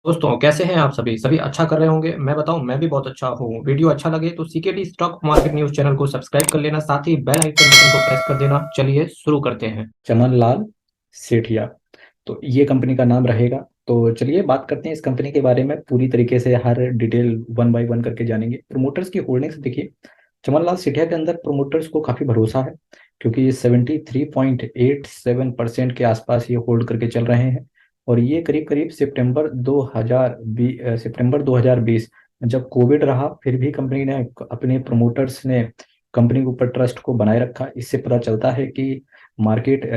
दोस्तों कैसे हैं आप सभी सभी अच्छा कर रहे होंगे। मैं बताऊं, मैं भी बहुत अच्छा हूँ। वीडियो अच्छा लगे तो CKD stock market news channel को सब्सक्राइब कर लेना, साथ ही बेल आइकन बटन को प्रेस कर देना। चलिए शुरू करते हैं। चमन लाल सेठिया, तो ये कंपनी का नाम रहेगा। तो चलिए बात करते हैं इस कंपनी के बारे में, पूरी तरीके से हर डिटेल वन बाय वन करके जानेंगे। प्रोमोटर्स की होल्डिंग्स देखिए, चमन लाल सेठिया के अंदर प्रोमोटर्स को काफी भरोसा है, क्योंकि ये 73.87% के आसपास ये होल्ड करके चल रहे हैं। और ये करीब करीब सितंबर 2020 जब कोविड रहा, फिर भी कंपनी ने, अपने प्रोमोटर्स ने कंपनी के ऊपर ट्रस्ट को बनाए रखा। इससे पता चलता है कि मार्केट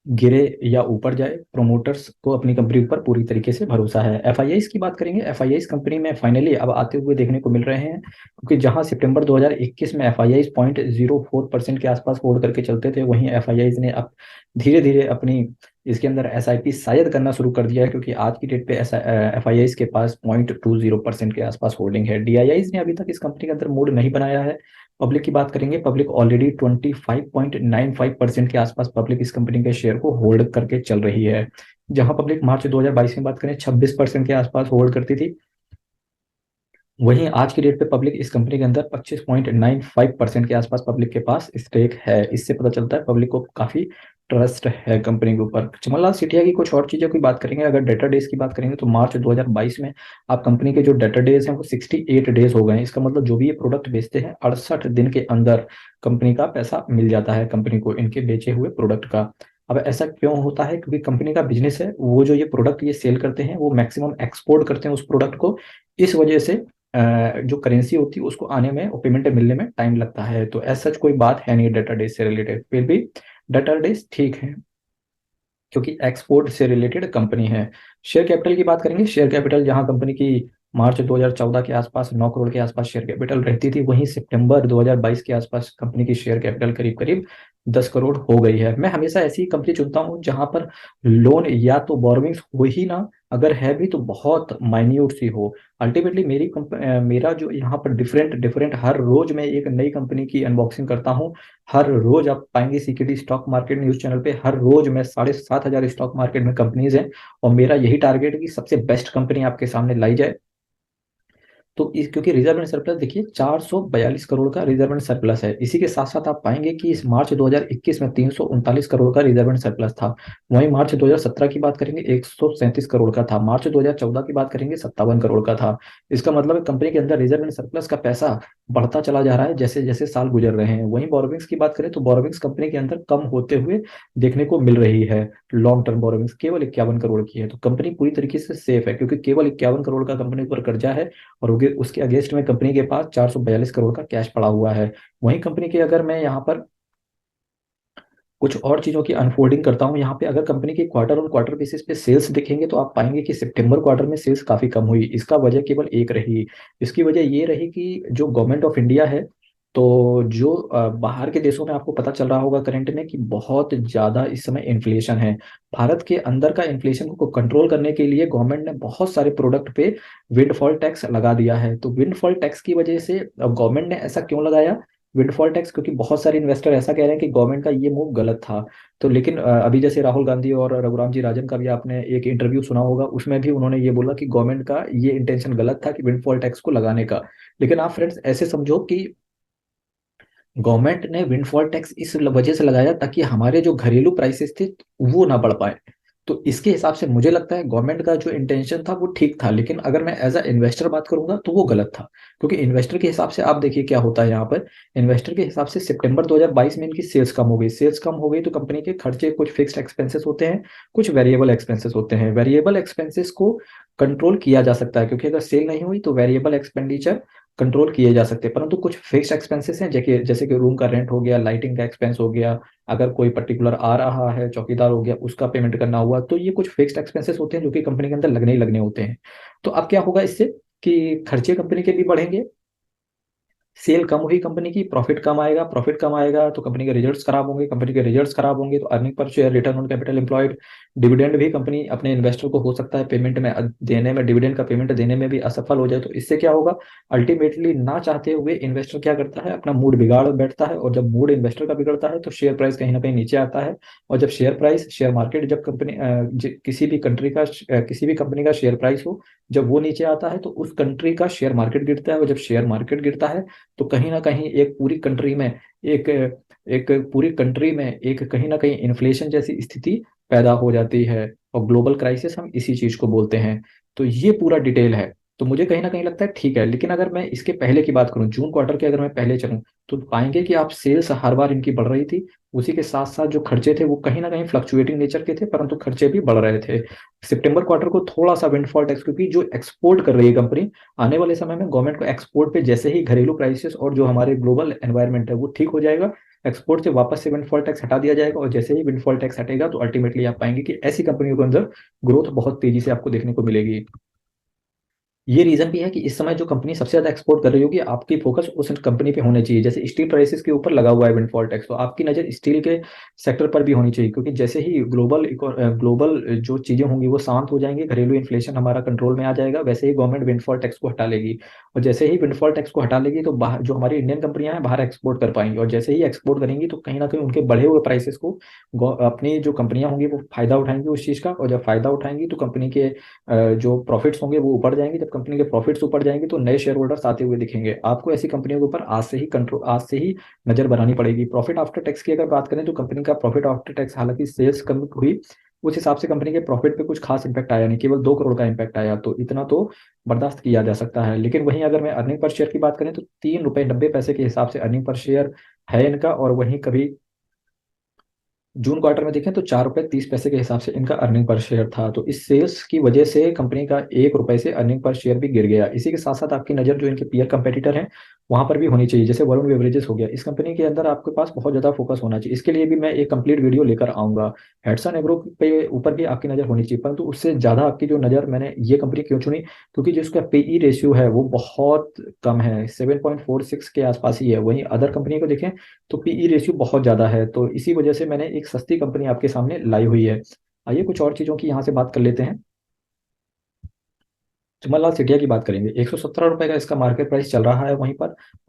गिरे या ऊपर जाए, प्रोमोटर्स को अपनी कंपनी ऊपर पूरी तरीके से भरोसा है। एफआईआईस की बात करेंगे, एफआईआईस कंपनी में फाइनली अब आते हुए देखने को मिल रहे हैं, क्योंकि जहां सितंबर 2021 में एफआईआईस 0.04% के आसपास होल्ड करके चलते थे, वहीं एफआईआईस ने अब धीरे धीरे अपनी इसके अंदर एसआईपी शायद करना शुरू कर दिया है, क्योंकि आज की डेट पे एफआईआईस के पास 0.20% के आसपास होल्डिंग है। डीआईआईस ने अभी तक इस कंपनी के अंदर मूड नहीं बनाया है। पब्लिक की बात करेंगे, पब्लिक ऑलरेडी 25.95% के आसपास पब्लिक इस कंपनी के शेयर को होल्ड करके चल रही है। जहां पब्लिक मार्च 2022 में बात करें 26% के आसपास होल्ड करती थी, वहीं आज की डेट पे पब्लिक इस कंपनी के अंदर 25.95% के आसपास पब्लिक के पास स्टेक है। इससे पता चलता है पब्लिक को काफी ट्रस्ट है कंपनी के ऊपर। चमनलाल सिटिया की कुछ और चीजों की बात करेंगे, अगर डेटा डेज की बात करेंगे तो मार्च 2022 में आप कंपनी के जो डेटा डेज हैं वो 68 डेज हो गए हैं। इसका मतलब जो भी ये प्रोडक्ट बेचते हैं 68 दिन के अंदर कंपनी का पैसा मिल जाता है कंपनी को, इनके बेचे हुए प्रोडक्ट का। अब ऐसा क्यों होता है? क्योंकि कंपनी का बिजनेस है, वो जो ये प्रोडक्ट ये सेल करते हैं वो मैक्सिमम एक्सपोर्ट करते हैं उस प्रोडक्ट को। इस वजह से जो करेंसी होती है उसको आने में और पेमेंट मिलने में टाइम लगता है। तो ऐसा कोई बात है नहीं डाटा डेज से रिलेटेड, फिर भी डाटा डेज ठीक है, क्योंकि एक्सपोर्ट से रिलेटेड कंपनी है। शेयर कैपिटल की बात करेंगे, शेयर कैपिटल जहां कंपनी की मार्च 2014 के आसपास 9 करोड़ के आसपास शेयर कैपिटल रहती थी, वहीं सितंबर 2022 के आसपास कंपनी की शेयर कैपिटल करीब करीब 10 करोड़ हो गई है। मैं हमेशा ऐसी कंपनी चुनता हूं जहां पर लोन या तो बोरोविंग्स हो ही ना, अगर है भी तो बहुत माइन्यूट सी हो। अल्टीमेटली मेरा जो यहाँ पर डिफरेंट डिफरेंट हर रोज मैं एक नई कंपनी की अनबॉक्सिंग करता हूँ। हर रोज आप पाएंगे CKD stock market news channel पे, हर रोज मैं 7,500 स्टॉक मार्केट में कंपनीज हैं, और मेरा यही टारगेट है कि सबसे बेस्ट कंपनी आपके सामने लाई जाए। तो इस, क्योंकि रिजर्व एंड सरप्लस देखिए 442 करोड़ का रिजर्व एंड सरप्लस है। इसी के साथ साथ आप पाएंगे कि इस मार्च 2021 में 339 करोड़ का रिजर्व एंड सरप्लस था। वहीं मार्च 2017 की बात करेंगे 137 करोड़ का था। मार्च 2014 की बात करेंगे 57 करोड़ का था। इसका मतलब है कंपनी के अंदर रिजर्व एंड सरप्लस का पैसा बढ़ता चला जा रहा है जैसे जैसे साल गुजर रहे हैं। वहीं बोरोविंग्स की बात करें तो बोरोविंग्स कंपनी के अंदर कम होते हुए देखने को मिल रही है। लॉन्ग टर्म बोरोविंग्स केवल 51 करोड़ की है, तो कंपनी पूरी तरीके से सेफ है, क्योंकि केवल 51 करोड़ का कंपनी पर कर्जा है, और उसके अगेंस्ट में कंपनी के पास 442 करोड़ का कैश पड़ा हुआ है। वहीं कंपनी के, अगर मैं यहाँ पर कुछ और चीजों की अनफोल्डिंग करता हूँ, यहाँ पे अगर कंपनी की क्वार्टर ऑन क्वार्टर बेसिस पे सेल्स देखेंगे तो आप पाएंगे कि सितंबर क्वार्टर में सेल्स काफी कम हुई। इसका वजह केवल एक रही, इसकी वजह ये रही कि जो गवर्नमेंट ऑफ इंडिया है, तो जो बाहर के देशों में आपको पता चल रहा होगा करंट में कि बहुत ज्यादा इस समय इन्फ्लेशन है। भारत के अंदर का इन्फ्लेशन को कंट्रोल करने के लिए गवर्नमेंट ने बहुत सारे प्रोडक्ट पे विंडफॉल टैक्स लगा दिया है। तो विंडफॉल टैक्स की वजह से, अब गवर्नमेंट ने ऐसा क्यों लगाया विंडफॉल टैक्स? क्योंकि बहुत सारे इन्वेस्टर ऐसा कह रहे हैं कि गवर्नमेंट का ये मूव गलत था। तो लेकिन अभी जैसे राहुल गांधी और रघुराम जी राजन का भी आपने एक इंटरव्यू सुना होगा, उसमें भी उन्होंने ये बोला कि गवर्नमेंट का ये इंटेंशन गलत था कि विंडफॉल टैक्स को लगाने का। लेकिन आप फ्रेंड्स ऐसे समझो कि गवर्नमेंट ने विंडफॉल टैक्स इस वजह से लगाया ताकि हमारे जो घरेलू प्राइसेस थे वो ना बढ़ पाए। तो इसके हिसाब से मुझे लगता है गवर्नमेंट का जो इंटेंशन था वो ठीक था, लेकिन अगर मैं एज अ इन्वेस्टर बात करूंगा तो वो गलत था। क्योंकि इन्वेस्टर के हिसाब से आप देखिए क्या होता है यहाँ पर। इन्वेस्टर के हिसाब से सितंबर 2022 में इनकी सेल्स कम हो गई, सेल्स कम हो गई तो कंपनी के खर्चे, कुछ फिक्स्ड एक्सपेंसेस होते हैं, कुछ वेरिएबल एक्सपेंसेस होते हैं। वेरिएबल एक्सपेंसेस को कंट्रोल किया जा सकता है, क्योंकि अगर सेल नहीं हुई तो वेरिएबल एक्सपेंडिचर कंट्रोल किए जा सकते हैं, परंतु कुछ फिक्स एक्सपेंसेस हैं जैसे जैसे कि रूम का रेंट हो गया, लाइटिंग का एक्सपेंस हो गया, अगर कोई पर्टिकुलर आ रहा है चौकीदार हो गया उसका पेमेंट करना हुआ, तो ये कुछ फिक्स्ड एक्सपेंसेस होते हैं जो कि कंपनी के अंदर लगने ही लगने होते हैं। तो अब क्या होगा इससे कि खर्चे कंपनी के भी बढ़ेंगे, सेल कम हुई कंपनी की, प्रॉफिट कम आएगा तो कंपनी के रिजल्ट्स खराब होंगे, कंपनी के रिजल्ट्स खराब होंगे तो earning per share, return on capital employed, dividend भी कंपनी अपने इन्वेस्टर को हो सकता है पेमेंट में देने में, डिविडेंड का पेमेंट देने में भी असफल हो जाए। तो इससे क्या होगा, अल्टीमेटली ना चाहते हुए इन्वेस्टर क्या करता है, अपना मूड बिगाड़ बैठता है, और जब मूड इन्वेस्टर का बिगड़ता है तो शेयर प्राइस कहीं ना कहीं नीचे आता है। और जब शेयर प्राइस, शेयर मार्केट, जब कंपनी किसी भी कंट्री का किसी भी कंपनी का शेयर प्राइस हो, जब वो नीचे आता है तो उस कंट्री का शेयर मार्केट गिरता है, और जब शेयर मार्केट गिरता है तो कहीं ना कहीं एक पूरी कंट्री में एक एक पूरी कंट्री में एक कहीं ना कहीं इन्फ्लेशन जैसी स्थिति पैदा हो जाती है, और ग्लोबल क्राइसिस हम इसी चीज को बोलते हैं। तो ये पूरा डिटेल है। तो मुझे कहीं ना कहीं लगता है ठीक है, लेकिन अगर मैं इसके पहले की बात करूं, जून क्वार्टर के अगर मैं पहले चलूं, तो पाएंगे कि आप सेल्स हर बार इनकी बढ़ रही थी, उसी के साथ साथ जो खर्चे थे वो कहीं ना कहीं फ्लक्चुएटिंग नेचर के थे, परंतु खर्चे भी बढ़ रहे थे। सितंबर क्वार्टर को थोड़ा सा विंडफॉल टैक्स, क्योंकि जो एक्सपोर्ट कर रही है कंपनी, आने वाले समय में गवर्नमेंट को एक्सपोर्ट पे जैसे ही घरेलू क्राइसिस और जो हमारे ग्लोबल एनवायरनमेंट है वो ठीक हो जाएगा, एक्सपोर्ट से वापस से विंडफॉल टैक्स हटा दिया जाएगा, और जैसे ही विंडफॉल टैक्स हटेगा तो अल्टीमेटली आप पाएंगे कि ऐसी कंपनियों के अंदर ग्रोथ बहुत तेजी से आपको देखने को मिलेगी। ये रीजन भी है कि इस समय जो कंपनी सबसे ज्यादा एक्सपोर्ट कर रही होगी, आपकी फोकस उस कंपनी पे होने चाहिए। जैसे स्टील प्राइसेस के ऊपर लगा हुआ है विंडफॉल टैक्स, तो आपकी नजर स्टील के सेक्टर पर भी होनी चाहिए, क्योंकि जैसे ही ग्लोबल जो चीजें होंगी वो शांत हो जाएंगी, घरेलू इन्फ्लेशन हमारा कंट्रोल में आ जाएगा, वैसे ही गवर्नमेंट विंडफॉल टैक्स को हटा लेगी। और जैसे ही विंडफॉल टैक्स को हटा लेगी तो बाहर जो हमारी इंडियन कंपनियां हैं बाहर एक्सपोर्ट कर पाएंगी, और जैसे ही एक्सपोर्ट करेंगी तो कहीं ना कहीं उनके बढ़े हुए प्राइसेस को अपनी जो कंपनियां होंगी वो फायदा उठाएंगी उस चीज का, और जब फायदा उठाएंगी तो कंपनी के जो प्रॉफिट्स होंगे वो ऊपर जाएंगे, जब कंपनी के प्रॉफिट्स ऊपर जाएंगे तो नए शेयर होल्डर्स आते हुए दिखेंगे। आपको ऐसी कंपनियों के ऊपर आज से ही नजर बनानी पड़ेगी। प्रॉफिट आफ्टर टैक्स की अगर बात करें तो कंपनी का प्रॉफिट आफ्टर टैक्स, हालांकि सेल्स कम हुई, उस हिसाब से कंपनी के प्रॉफिट पे कुछ खास इम्पैक्ट आया नहीं, केवल 2 करोड़ का इम्पैक्ट आया, तो इतना तो बर्दाश्त किया जा सकता है। लेकिन वहीं अगर मैं अर्निंग पर शेयर की बात करें तो 3 रुपये 90 पैसे के हिसाब से अर्निंग पर शेयर है इनका, और वहीं कभी जून क्वार्टर में देखें तो 4 रुपये 30 पैसे के हिसाब से इनका अर्निंग पर शेयर था। तो इस सेल्स की वजह से कंपनी का 1 रुपए से अर्निंग पर शेयर भी गिर गया। इसी के साथ साथ आपकी नजर जो इनके पीयर कंपेटिटर हैं वहां पर भी होनी चाहिए, जैसे वरुण बेवरेजेस हो गया। इस कंपनी के अंदर आपके पास बहुत ज्यादा फोकस होना चाहिए, इसके लिए भी मैं एक कंप्लीट वीडियो लेकर आऊंगा। हेडसन एग्रो पे ऊपर भी आपकी नजर होनी चाहिए, परंतु उससे ज्यादा आपकी जो नजर, मैंने ये कंपनी क्यों चुनी, क्योंकि जो इसका पीई रेशियो है वो बहुत कम है, 7.46 के आसपास ही है। वहीं अदर कंपनी को देखें तो पीई रेशियो बहुत ज्यादा है, तो इसी वजह से मैंने एक सस्ती कंपनी आपके सामने लाई हुई है। आइए कुछ और चीजों की यहाँ से बात कर लेते हैं। चमनलाल सेठिया की बात करेंगे, 117 रुपए का इसका मार्केट प्राइस चल रहा है। वहीं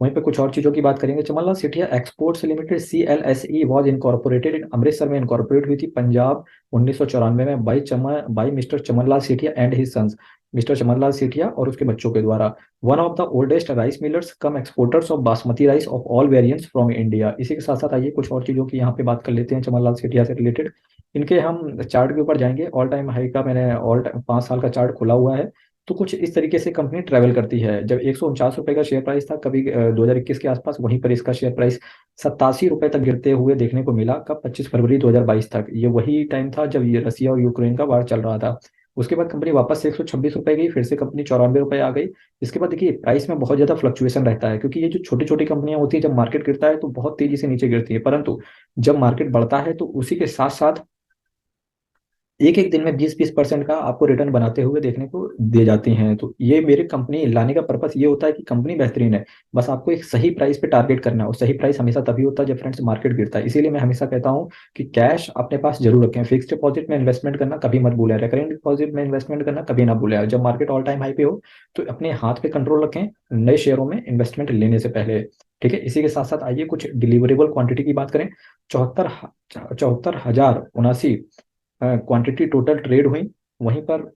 पे कुछ और चीजों की बात करेंगे। Chamanlal Sethia exports limited CLSE was incorporated in Amritsar में, इनकॉर्पोरेट हुई थी पंजाब 1994 में by mister Chamanlal Sethia and his sons, mister Chamanlal Sethia और उसके बच्चों के द्वारा। One of the oldest rice millers cum exporters of basmati rice of all variants from India. इसी के साथ साथ आइए कुछ और चीजों की यहाँ पे बात कर लेते हैं चमनलाल सेठिया से रिलेटेड। इनके हम चार्ट के ऊपर जाएंगे, ऑल टाइम हाई का मैंने ऑल 5 साल का चार्ट खुला हुआ है। तो कुछ इस तरीके से कंपनी ट्रेवल करती है। जब 149 रुपए का शेयर प्राइस था कभी 2021 के आसपास, वहीं पर इसका शेयर प्राइस 87 रुपए तक गिरते हुए देखने को मिला। कब? 25 फरवरी 2022 तक। ये वही टाइम था जब ये रसिया और यूक्रेन का वार चल रहा था। उसके बाद कंपनी वापस से 126 रुपए गई, फिर से कंपनी 94 रुपए आ गई। इसके बाद देखिए प्राइस में बहुत ज्यादा फ्लक्चुएशन रहता है, क्योंकि ये जो छोटी छोटी कंपनियां होती है जब मार्केट गिरता है तो बहुत तेजी से नीचे गिरती है, परंतु जब मार्केट बढ़ता है तो उसी के साथ साथ एक एक दिन में 20-20% का आपको रिटर्न बनाते हुए देखने को दे जाती हैं। तो ये मेरे कंपनी लाने का पर्पस ये होता है कि कंपनी बेहतरीन है, बस आपको एक सही प्राइस पे टारगेट करना है, और सही प्राइस हमेशा तभी होता है जब फ्रेंड्स मार्केट गिरता है। इसीलिए मैं हमेशा कहता हूँ कि कैश अपने पास जरूर रखें, फिक्स्ड डिपॉजिट में इन्वेस्टमेंट करना कभी मत भूलें, रिकरिंग डिपॉजिट में इन्वेस्टमेंट करना कभी ना भूलें। जब मार्केट ऑल टाइम हाई पे हो तो अपने हाथ पे कंट्रोल रखें नए शेयरों में इन्वेस्टमेंट लेने से पहले। ठीक है, इसी के साथ साथ आइए कुछ डिलीवरेबल क्वांटिटी की बात करें। 74,079 क्वांटिटी टोटल ट्रेड हुई, वहीं पर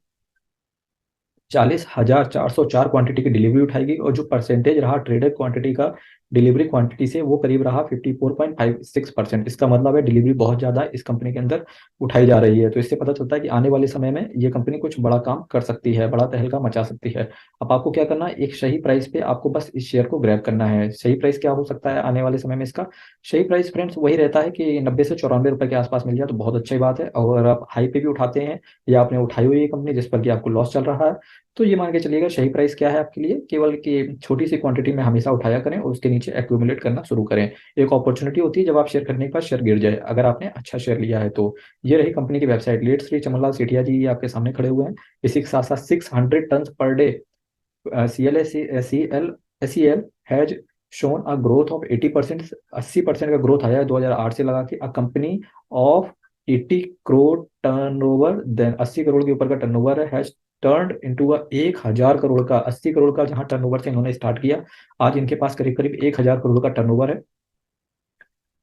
40,404 क्वांटिटी की डिलीवरी उठाई गई, और जो परसेंटेज रहा ट्रेडेड क्वांटिटी का डिलीवरी क्वांटिटी से वो करीब रहा 54.56%। इसका मतलब है डिलीवरी बहुत ज्यादा इस कंपनी के अंदर उठाई जा रही है। तो इससे पता चलता है कि आने वाले समय में ये कंपनी कुछ बड़ा काम कर सकती है, बड़ा तहलका मचा सकती है। अब आपको क्या करना है, एक सही प्राइस पे आपको बस इस शेयर को ग्रैब करना है। सही प्राइस क्या हो सकता है आने वाले समय में इसका? सही प्राइस फ्रेंड्स वही रहता है कि 90 से 94 रुपए के आसपास मिल जाए तो बहुत अच्छी बात है। और अगर आप हाई पे भी उठाते हैं या आपने उठाई हुई है कंपनी जिस पर कि आपको लॉस चल रहा है, तो ये मान के चलिएगा सही प्राइस क्या है आपके लिए, केवल कि छोटी सी क्वांटिटी में हमेशा उठाया करें और उसके नीचे एक्यूमुलेट करना शुरू करें। एक अपॉर्चुनिटी होती है जब आप शेयर करने के बाद शेयर गिर जाए, अगर आपने अच्छा शेयर लिया है तो। ये रही कंपनी की वेबसाइट, लेट श्री चमनलाल सेठिया जी ये आपके सामने खड़े हुए हैं। इसी के साथ साथ 600 ton per day CLSEL has shown a growth of 80%, 80% का ग्रोथ आया है 2008 से लगा के। A company of 80 crore turnover, then 80 crore के ऊपर का टर्नओवर है, has turned into a 1000 crore का, 80 करोड़ का जहां टर्नओवर से इन्होंने स्टार्ट किया, आज इनके पास करीब करीब 1000 करोड़ का टर्नओवर है।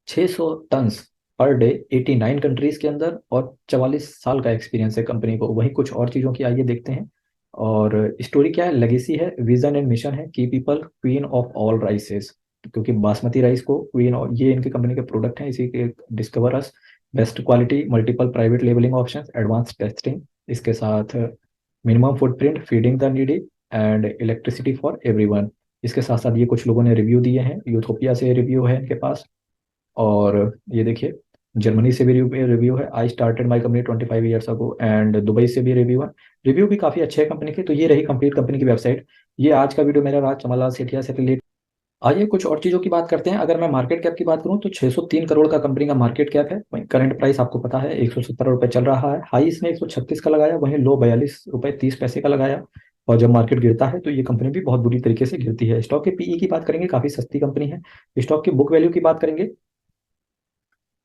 600 टन्स पर डे 89 कंट्रीज के अंदर, और 44 साल का एक्सपीरियंस है कंपनी को। वहीं कुछ और चीज़ों की आइए देखते हैं। और स्टोरी क्या है, लेगेसी है, विजन एंड मिशन है, की पीपल क्वीन ऑफ ऑल राइसेस, क्योंकि बासमती राइस को क्वीन, और ये इनके कंपनी के प्रोडक्ट हैं, इसी के discover us, best quality, multiple private labelling option, advance testing, इसके साथ minimum footprint, feeding the needy, and electricity for everyone. इसके साथ साथ ये कुछ लोगों ने रिव्यू दिए हैं, यूथोपिया से रिव्यू है इनके पास, और ये देखिए जर्मनी से भी रिव्यू है, I started my company 25 years ago, and Dubai से भी रिव्यू है। रिव्यू भी काफ़ी अच्छे हैं कंपनी के। तो ये रही कंप्लीट कंपनी की वेबसाइट। ये आज का वीडियो मेरा रहा चमन लाल सेठिया से रिलेटेड। आइए कुछ और चीज़ों की बात करते हैं। अगर मैं मार्केट कैप की बात करूं तो 603 करोड़ का कंपनी का मार्केट कैप है। वहीं करंट प्राइस आपको पता है 117 रुपये चल रहा है। हाई इसने 136 का लगाया, वहीं लो 42 रुपये 30 पैसे का लगाया। और जब मार्केट गिरता है तो ये कंपनी भी बहुत बुरी तरीके से गिरती है। स्टॉक के पीई की बात करेंगे, काफ़ी सस्ती कंपनी है। स्टॉक की बुक वैल्यू की बात करेंगे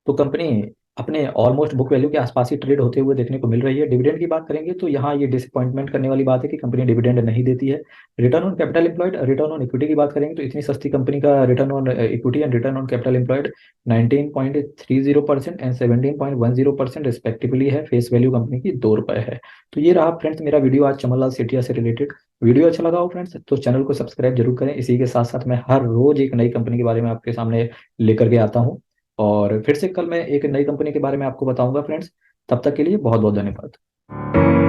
तो कंपनी अपने ऑलमोस्ट बुक वैल्यू के आसपास ही ट्रेड होते हुए देखने को मिल रही है। डिविडेंड की बात करेंगे तो यहाँ ये डिसअपॉइंटमेंट करने वाली बात है कि कंपनी डिविडेंड नहीं देती है। Return on capital employed, return on equity की बात करेंगे तो इतनी सस्ती कंपनी का return on equity and return on capital employed 19.30% and 17.10% respectively है। फेस वैल्यू कंपनी की 2 रुपये है। तो ये रहा फ्रेंड्स मेरा वीडियो आज चमन लाल सेठिया से रिलेटेड। वीडियो अच्छा लगा हो फ्रेंड्स तो चैनल को सब्सक्राइब जरूर करें। इसी के साथ साथ मैं हर रोज एक नई कंपनी के बारे में आपके सामने लेकर के आता हूँ, और फिर से कल मैं एक नई कंपनी के बारे में आपको बताऊंगा फ्रेंड्स। तब तक के लिए बहुत बहुत धन्यवाद।